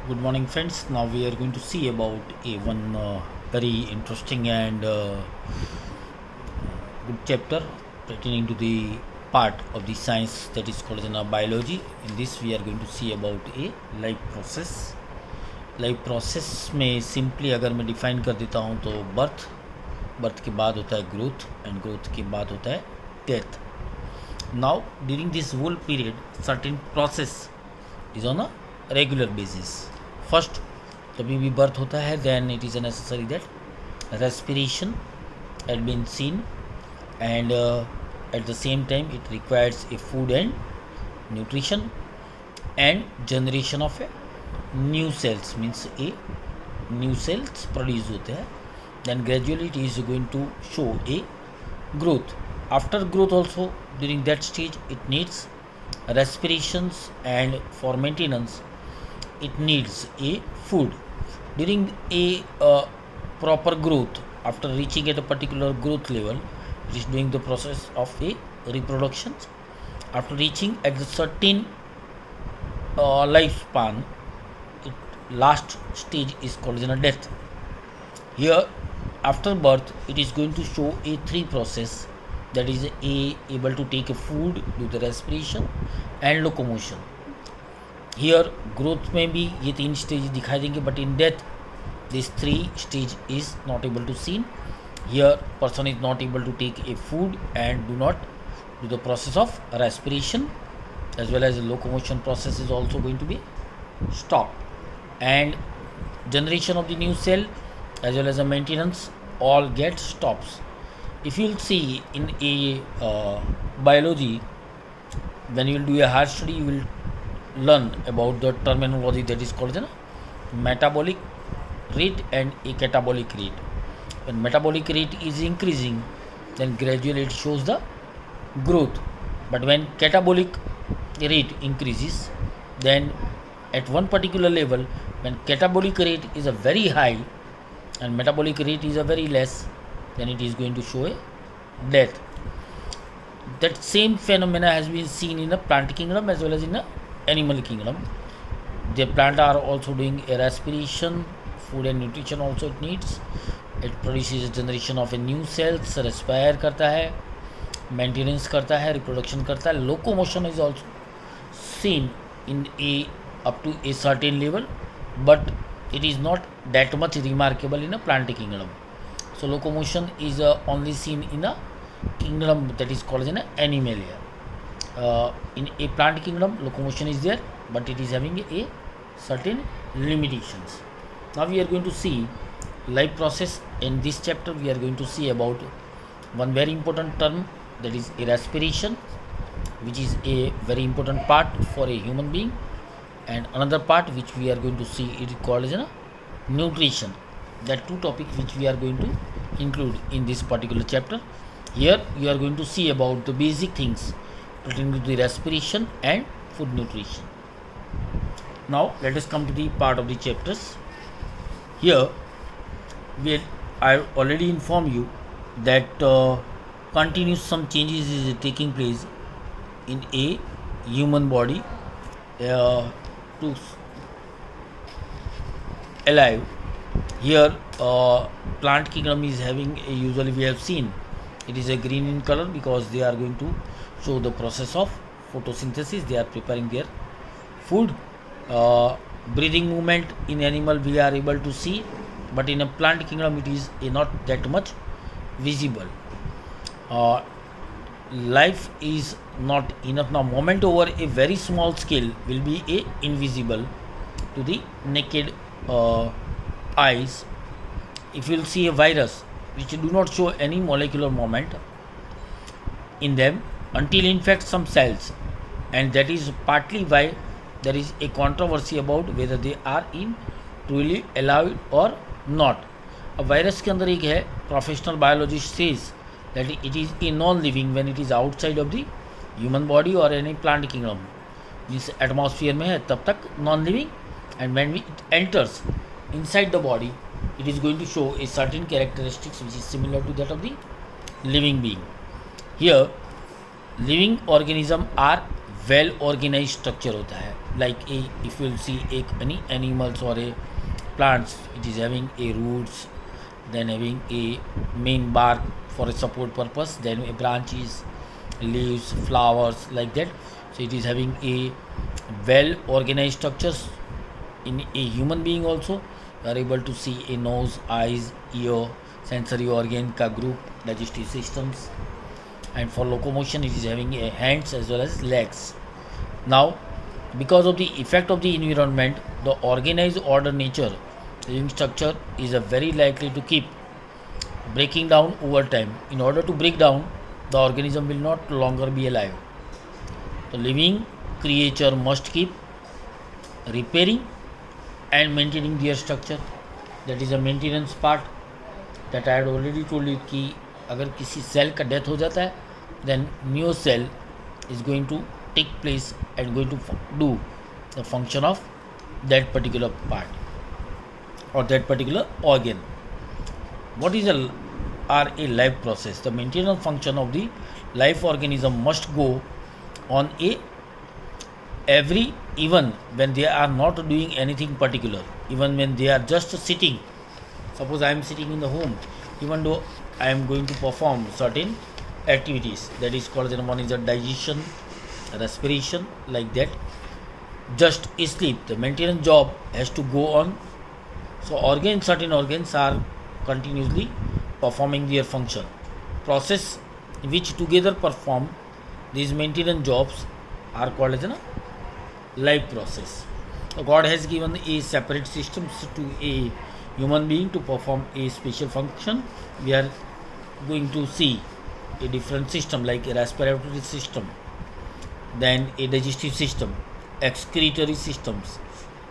Good morning, friends. Now we are going to see about a one very interesting and good chapter pertaining to the part of the science that is called as biology. In this, we are going to see about a life process. Life process में simply अगर मैं define कर देता हूँ तो birth के बाद होता है ग्रोथ एंड ग्रोथ के बाद होता है death. Now during this whole period certain process is on a regular basis. First जब भी बर्थ होता है then it is necessary that respiration had been seen and at the same time it requires a food and nutrition and generation of a new cells means a new cells produce होते हैं. Then gradually it is going to show a growth. After growth also during that stage it needs respirations and for maintenance it needs a food. During a proper growth after reaching at a particular growth level it is doing the process of a reproduction. After reaching at the certain lifespan last stage is called as a death. Here after birth it is going to show a three process, that is a able to take a food, do the respiration and locomotion. Here growth में भी ये तीन stage दिखाई देंगे, but in death this three stage is not able to seen. Here person is not able to take a food and do not do the process of respiration, as well as the locomotion process is also going to be stopped, and generation of the new cell as well as the maintenance all get stops. If you will see in a biology, when you will do a hard study you will learn about the terminology that is called metabolic rate and a catabolic rate. When metabolic rate is increasing then gradually it shows the growth, but when catabolic rate increases then at one particular level, when catabolic rate is a very high and metabolic rate is a very less, then it is going to show a death. That same phenomena has been seen in the plant kingdom as well as in the animal kingdom. The plant are also doing a respiration, food and nutrition also it needs. It produces a generation of a new cells, respire करता है, maintenance करता है, reproduction करता है. Locomotion is also seen in a up to a certain level, but it is not that much remarkable in a plant kingdom. So locomotion is only seen in a kingdom that is called as an animalia. In a plant kingdom locomotion is there, but it is having a certain limitations. Now we are going to see life process. In this chapter we are going to see about one very important term, that is a respiration, which is a very important part for a human being, and another part which we are going to see it is called as nutrition. That two topics which we are going to include in this particular chapter. Here you are going to see about the basic things pertaining to the respiration and food nutrition. Now let us come to the part of the chapters. Here I already informed you that continuous some changes is taking place in a human body to alive. Here plant kingdom is having a, usually we have seen it is a green in color because they are going to show the process of photosynthesis. They are preparing their food. Breathing movement in animal we are able to see, but in a plant kingdom it is not that much visible. Life is not enough now. Movement over a very small scale will be a invisible to the naked eyes. If you will see a virus which do not show any molecular movement in them until infect some cells, and that is partly why there is a controversy about whether they are in truly alive or not. A virus के अंदर एक है, professional biologist says that it is a non-living when it is outside of the human body or any plant kingdom. जिस atmosphere में है तब तक non-living, and when it enters inside the body it is going to show a certain characteristics which is similar to that of the living being. Here living organisms are well organise structure होता है. Like a if you see एक any animals और ए plants, it is having a roots, then having a main bark for a support purpose, then a branches, leaves, flowers, like that. So it is having a well organized structures. In a human being also you are able to see a nose, eyes, ear, sensory organ ka group, digestive systems, and for locomotion it is having a hands as well as legs. Now, because of the effect of the environment, the organized order nature living structure is a very likely to keep breaking down over time. In order to break down, the organism will not longer be alive. The living creature must keep repairing and maintaining their structure. That is a maintenance part that I had already told you कि अगर किसी cell का death हो जाता है, then new cell is going to take place and going to do the function of that particular part or that particular organ. What is a life process? The maintenance function of the life organism must go on a every, even when they are not doing anything particular, even when they are just sitting. Suppose I am sitting in the home, even though I am going to perform certain activities, that is called, one is a digestion, respiration, like that. Just sleep, the maintenance job has to go on. So certain organs are continuously performing their function. Process which together perform these maintenance jobs are called as a life process. So God has given a separate systems to a human being to perform a special function. We are going to see a different system like a respiratory system, then a digestive system, excretory systems,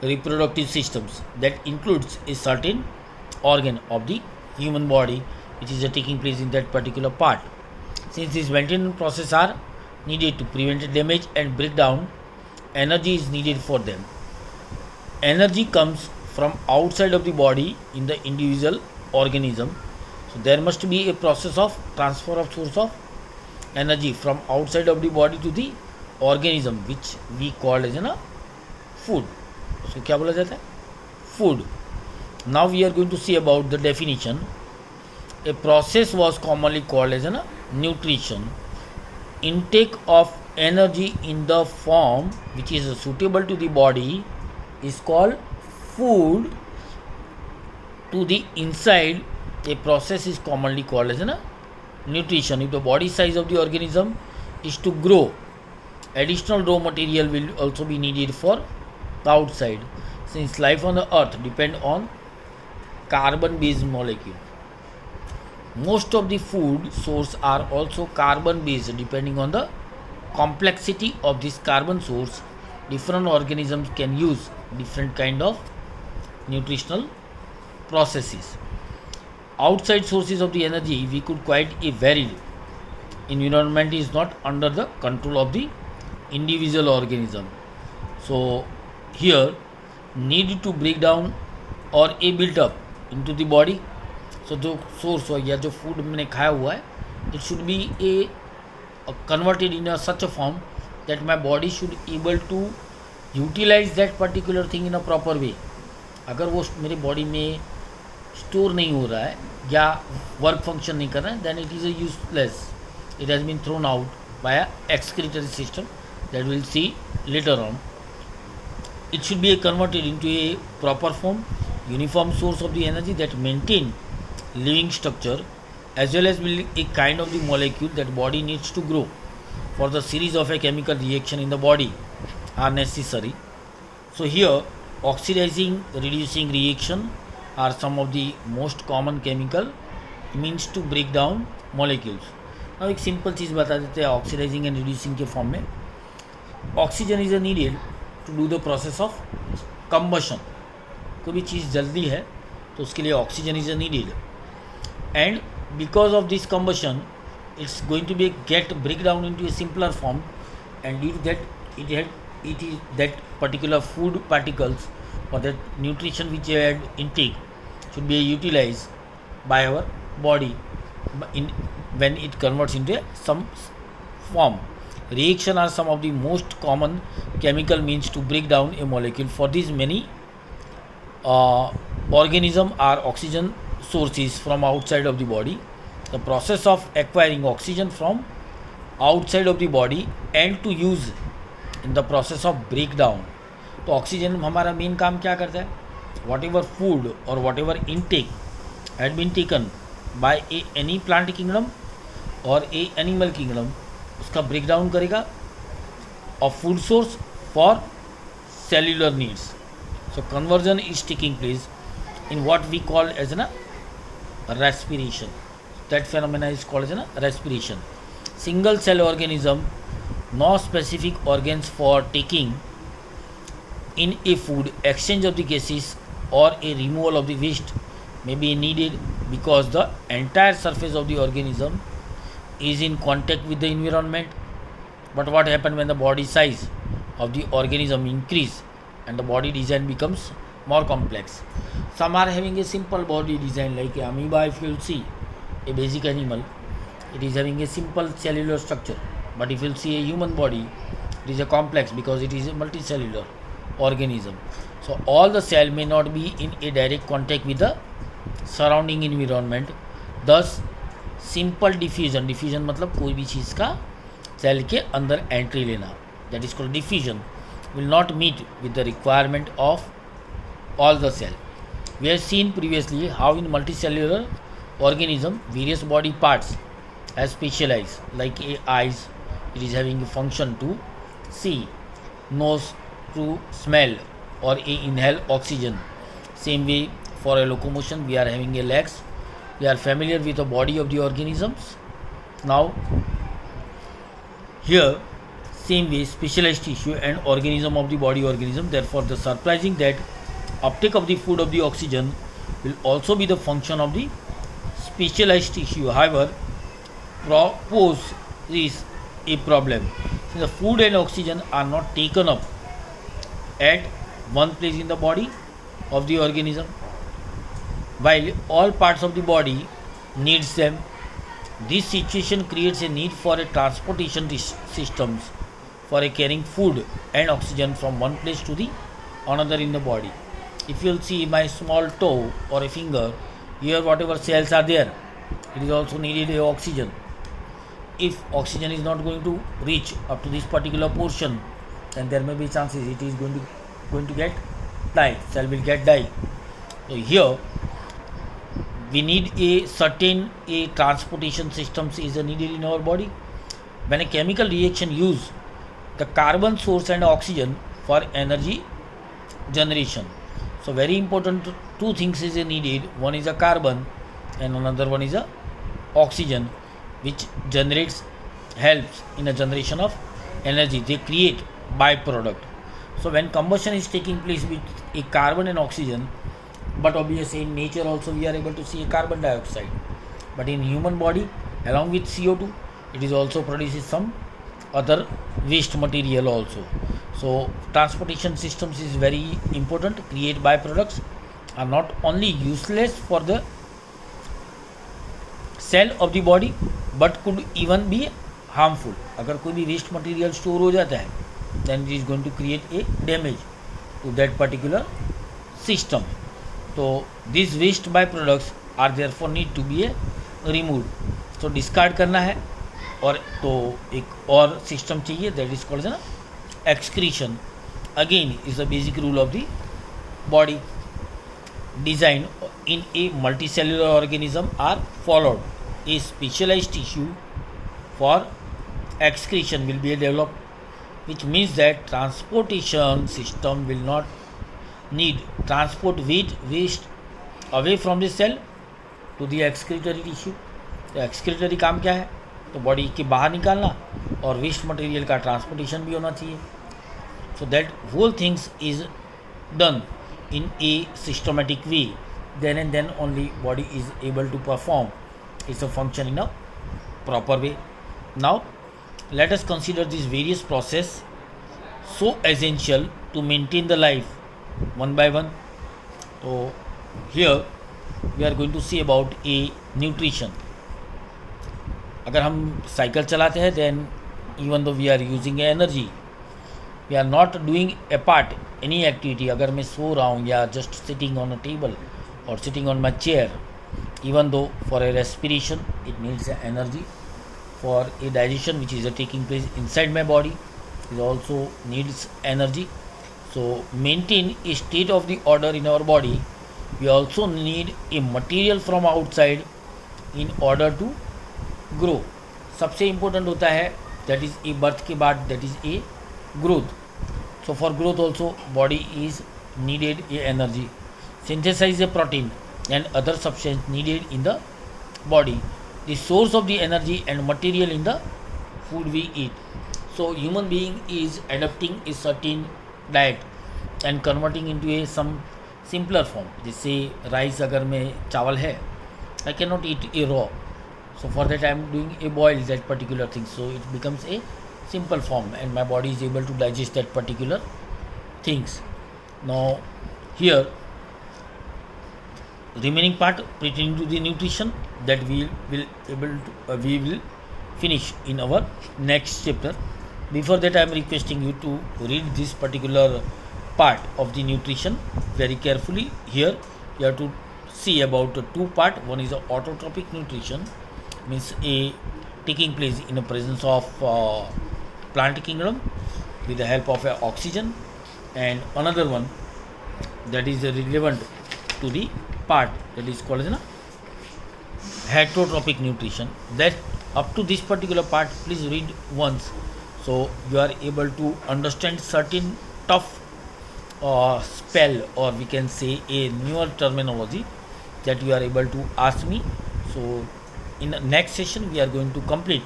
reproductive systems, that includes a certain organ of the human body which is taking place in that particular part. Since these maintenance processes are needed to prevent damage and breakdown, energy is needed for them. Energy comes from outside of the body in the individual organism. So there must be a process of transfer of source of energy from outside of the body to the organism, which we call as food. So क्या बोला जाता है? Food. Now we are going to see about the definition. A process was commonly called as nutrition. Intake of energy in the form which is suitable to the body is called food. To the inside, a process is commonly called as nutrition. If the body size of the organism is to grow, additional raw material will also be needed for the outside, since life on the earth depend on carbon based molecule. Most of the food source are also carbon based. Depending on the complexity of this carbon source, different organisms can use different kind of nutritional processes. Outside sources of the energy we could quite a varied. Environment is not under the control of the individual organism. So here need to break down or a built up into the body. So जो source हो या जो food मैंने खाया हुआ है, it should be A converted in such a form that my body should able to utilize that particular thing in a proper way. अगर वो मेरी बॉडी में स्टोर नहीं हो रहा है या वर्क फंक्शन नहीं कर रहा है, then it is a useless. It has been thrown out by a excretory system that we'll see later on. It should be converted into a proper form, uniform source of the energy that maintain living structure, as well as will a kind of the molecule that body needs to grow. For the series of a chemical reaction in the body are necessary. So here oxidizing reducing reaction are some of the most common chemical means to break down molecules. Now एक simple चीज़ बता देते हैं oxidising and reducing के form में. Oxygen is needed to do the process of combustion. कोई भी चीज़ जल्दी है तो उसके लिए oxygen is needed, and because of this combustion it's going to be get break down into a simpler form, and due to that it is that particular food particles or that nutrition which you had intake should be utilized by our body in when it converts into some form. reaction are some of the most common chemical means to break down a molecule. For these many organisms are oxygen sources from outside of the body. The process of acquiring oxygen from outside of the body and to use in the process of breakdown. तो oxygen हमारा main काम क्या करता है? Whatever food और whatever intake had been taken by any plant kingdom और a animal kingdom, उसका breakdown करेगा of food source for cellular needs. So conversion is taking place in what we call as a respiration. That phenomena is called as a respiration. Single cell organism, no specific organs for taking in a food, exchange of the gases or a removal of the waste may be needed because the entire surface of the organism is in contact with the environment. But what happens when the body size of the organism increase and the body design becomes more complex? Some are having a simple body design like a amoeba. If you will see a basic animal, it is having a simple cellular structure. But if you will see a human body, it is a complex because it is a multicellular organism. So all the cell may not be in a direct contact with the surrounding environment. Thus simple diffusion, diffusion मतलब कोई भी चीज़ का cell के अंदर entry लेना, that is called diffusion, will not meet with the requirement of all the cell. We have seen previously how in multicellular organism various body parts are specialized, like a eyes, it is having a function to see, nose to smell or a inhale oxygen. Same way for a locomotion we are having a legs. We are familiar with the body of the organisms. Now here same way specialized tissue and organism of the body organism. Therefore the surprising that uptake of the food of the oxygen will also be the function of the specialized tissue. However, pose is a problem. Since the food and oxygen are not taken up at one place in the body of the organism, while all parts of the body needs them. This situation creates a need for a transportation systems for a carrying food and oxygen from one place to the another in the body. If you will see my small toe or a finger, here whatever cells are there, it is also needed a oxygen. If oxygen is not going to reach up to this particular portion, then there may be chances it is going to get die, cell will get die. So here we need a certain transportation systems is needed in our body. When a chemical reaction use the carbon source and oxygen for energy generation. So very important two things is needed. One is a carbon and another one is a oxygen, which helps in a generation of energy. They create byproduct. So when combustion is taking place with a carbon and oxygen, but obviously in nature also we are able to see a carbon dioxide. But in human body along with CO2, it is also produces some other waste material also. So transportation systems is very important. Create byproducts are not only useless for the cell of the body but could even be harmful. अगर कोई भी waste material store हो जाता है, then it is going to create a damage to that particular system. So these waste byproducts are therefore need to be removed. So discard करना है और तो एक और सिस्टम चाहिए, दैट इज कॉल्ड ना excretion. Again is the basic rule of the body design in a multicellular organism are followed. A specialized tissue for excretion will be developed, which means that transportation system will not need transport waste away from the cell to the excretory tissue. तो excretory काम क्या है? तो body के बाहर निकालना और waste material का ट्रांसपोर्टेशन भी होना चाहिए. So that whole things is done in a systematic way, then and then only body is able to perform its function in a proper way. Now let us consider these various process so essential to maintain the life one by one. So here we are going to see about a nutrition. अगर हम cycle चलाते हैं then even though we are using energy, we are not doing a part any activity. अगर मैं सो रहा हूँ या just sitting on a table or sitting on my chair, even though for a respiration it needs energy, for a digestion which is taking place inside my body it also needs energy. So maintain a state of the order in our body, we also need a material from outside in order to grow. सबसे important होता है that is a birth के बाद that is a growth. So for growth also body is needed a energy. Synthesize a protein and other substance needed in the body. The source of the energy and material in the food we eat. So human being is adopting a certain diet and converting into a some simpler form. जैसे rice अगर में चावल है, I cannot eat a raw. So for that I am doing a boil that particular thing. So it becomes a simple form and my body is able to digest that particular things. Now here remaining part pertaining to the nutrition that we will finish in our next chapter. Before that I am requesting you to read this particular part of the nutrition very carefully. Here you have to see about two part. One is a autotrophic nutrition, means a taking place in the presence of plant kingdom with the help of oxygen, and another one that is relevant to the part that is called as heterotrophic nutrition. That up to this particular part please read once, so you are able to understand certain tough spell, or we can say a newer terminology that you are able to ask me. So in the next session we are going to complete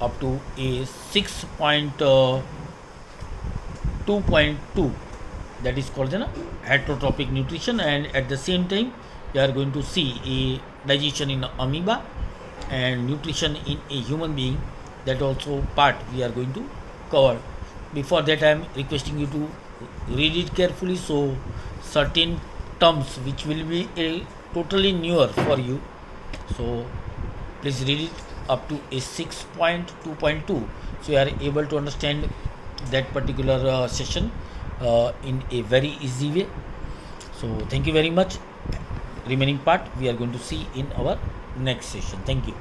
up to a 6.2.2 that is called heterotrophic nutrition, and at the same time we are going to see a digestion in amoeba and nutrition in a human being. That also part we are going to cover. Before that I am requesting you to read it carefully, so certain terms which will be a totally newer for you, so please read it up to a 6.2.2 so you are able to understand that particular session in a very easy way. So thank you very much. Remaining part we are going to see in our next session. Thank you.